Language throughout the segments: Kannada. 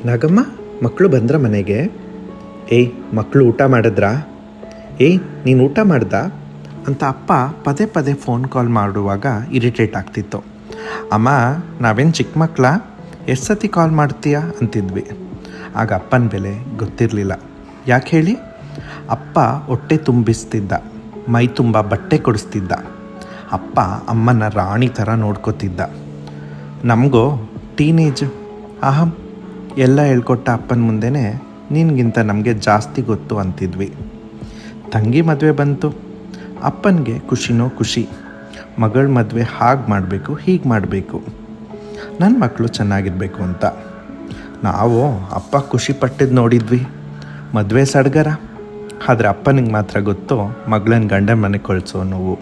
ನಾಗಮ್ಮ, ಮಕ್ಕಳು ಬಂದ್ರ ಮನೆಗೆ? ಏಯ್, ಮಕ್ಕಳು ಊಟ ಮಾಡಿದ್ರಾ? ಏಯ್, ನೀನು ಊಟ ಮಾಡ್ದ ಅಂತ ಅಪ್ಪ ಪದೇ ಪದೇ ಫೋನ್ ಕಾಲ್ ಮಾಡುವಾಗ ಇರಿಟೇಟ್ ಆಗ್ತಿತ್ತು. ಅಮ್ಮ, ನಾವೇನು ಚಿಕ್ಕ ಮಕ್ಕಳ, ಎಷ್ಟು ಸತಿ ಕಾಲ್ ಮಾಡ್ತೀಯಾ ಅಂತಿದ್ವಿ. ಆಗ ಅಪ್ಪನ ಬೆಲೆ ಗೊತ್ತಿರಲಿಲ್ಲ. ಯಾಕೆ ಹೇಳಿ? ಅಪ್ಪ ಹೊಟ್ಟೆ ತುಂಬಿಸ್ತಿದ್ದ, ಮೈ ತುಂಬ ಬಟ್ಟೆ ಕೊಡಿಸ್ತಿದ್ದ. ಅಪ್ಪ ಅಮ್ಮನ ರಾಣಿ ಥರ ನೋಡ್ಕೋತಿದ್ದ. ನಮಗೋ ಟೀನೇಜ್ ಅಹಂ ಎಲ್ಲ ಹೇಳ್ಕೊಟ್ಟ ಅಪ್ಪನ ಮುಂದೆನೇ ನಿನಗಿಂತ ನಮಗೆ ಜಾಸ್ತಿ ಗೊತ್ತು ಅಂತಿದ್ವಿ. ತಂಗಿ ಮದುವೆ ಬಂತು. ಅಪ್ಪನಿಗೆ ಖುಷಿನೋ ಖುಷಿ. ಮಗಳ ಮದುವೆ ಹಾಗೆ ಮಾಡಬೇಕು, ಹೀಗೆ ಮಾಡಬೇಕು, ನನ್ನ ಮಕ್ಕಳು ಚೆನ್ನಾಗಿರಬೇಕು ಅಂತ. ನಾವು ಅಪ್ಪ ಖುಷಿ ಪಟ್ಟಿದ್ದು ನೋಡಿದ್ವಿ. ಮದುವೆ ಸಡಗರ. ಆದರೆ ಅಪ್ಪನಿಗೆ ಮಾತ್ರ ಗೊತ್ತು ಮಗಳನ್ನ ಗಂಡ ಮನೆಗೆ ಕಳಿಸೋ ನೋವು.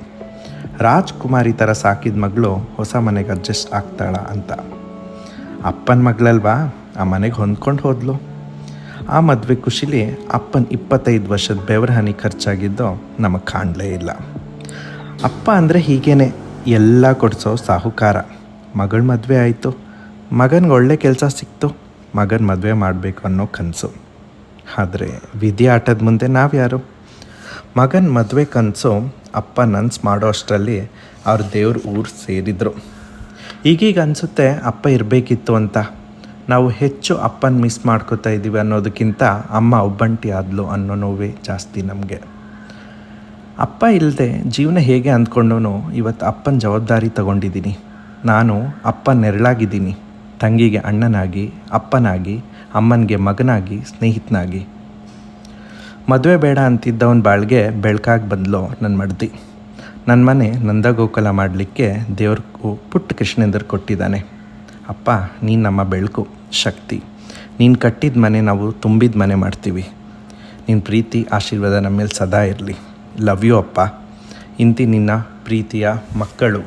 ರಾಜ್ಕುಮಾರಿ ಥರ ಸಾಕಿದ ಮಗಳು ಹೊಸ ಮನೆಗೆ ಅಡ್ಜಸ್ಟ್ ಆಗ್ತಾಳ ಅಂತ. ಅಪ್ಪನ ಮಗಳಲ್ವಾ, ಆ ಮನೆಗೆ ಹೊಂದ್ಕೊಂಡು ಹೋದ್ಲು. ಆ ಮದುವೆ ಖುಷಿಲಿ ಅಪ್ಪನ 25 ವರ್ಷದ ಬೆವರ ಹನಿ ಖರ್ಚಾಗಿದ್ದು ನಮಗೆ ಕಾಣಲೇ ಇಲ್ಲ. ಅಪ್ಪ ಅಂದರೆ ಹೀಗೇನೆ, ಎಲ್ಲ ಕೊಡಿಸೋ ಸಾಹುಕಾರ. ಮಗಳ ಮದುವೆ ಆಯಿತು, ಮಗನಿಗೆ ಒಳ್ಳೆ ಕೆಲಸ ಸಿಕ್ತು, ಮಗನ ಮದುವೆ ಮಾಡಬೇಕು ಅನ್ನೋ ಕನಸು. ಆದರೆ ವಿಧಿ ಆಟದ ಮುಂದೆ ನಾವ್ಯಾರು? ಮಗನ ಮದುವೆ ಕನಸು ಅಪ್ಪ ನನ್ಸು ಮಾಡೋ ಅಷ್ಟರಲ್ಲಿ ಅವ್ರ ದೇವ್ರ ಊರು ಸೇರಿದರು. ಈಗೀಗ ಅನಿಸುತ್ತೆ ಅಪ್ಪ ಇರಬೇಕಿತ್ತು ಅಂತ. ನಾವು ಹೆಚ್ಚು ಅಪ್ಪನ ಮಿಸ್ ಮಾಡ್ಕೋತಾ ಇದ್ದೀವಿ ಅನ್ನೋದಕ್ಕಿಂತ ಅಮ್ಮ ಒಬ್ಬಂಟಿ ಆದ್ಲು ಅನ್ನೋ ನೋವೇ ಜಾಸ್ತಿ ನಮಗೆ. ಅಪ್ಪ ಇಲ್ಲದೆ ಜೀವನ ಹೇಗೆ ಅಂದ್ಕೊಂಡವನು ಇವತ್ತು ಅಪ್ಪನ ಜವಾಬ್ದಾರಿ ತಗೊಂಡಿದ್ದೀನಿ. ನಾನು ಅಪ್ಪನ ನೆರಳಾಗಿದ್ದೀನಿ, ತಂಗಿಗೆ ಅಣ್ಣನಾಗಿ, ಅಪ್ಪನಾಗಿ, ಅಮ್ಮನಿಗೆ ಮಗನಾಗಿ, ಸ್ನೇಹಿತನಾಗಿ. ಮದುವೆ ಬೇಡ ಅಂತಿದ್ದವನ ಬಾಳ್ಗೆ ಬೆಳಕಾಗಿ ಬಂದ್ಲು ನನ್ನ ಮಡ್ದಿ. ನನ್ನ ಮನೆ ನಂದಗೋಕುಲ ಮಾಡಲಿಕ್ಕೆ ದೇವ್ರ ಪುಟ್ಟ ಕೃಷ್ಣೇಂದ್ರ ಕೊಟ್ಟಿದ್ದಾನೆ. ಅಪ್ಪ, ನೀನು ನಮ್ಮ ಬೆಳಕು, ಶಕ್ತಿ. ನೀನು ಕಟ್ಟಿದ ಮನೆ ನಾವು ತುಂಬಿದ ಮನೆ ಮಾಡ್ತೀವಿ. ನಿನ್ನ ಪ್ರೀತಿ ಆಶೀರ್ವಾದ ನಮ್ಮ ಮೇಲೆ ಸದಾ ಇರಲಿ. ಲವ್ ಯು ಅಪ್ಪ. ಇಂತಿ ನಿನ್ನ ಪ್ರೀತಿಯ ಮಕ್ಕಳು.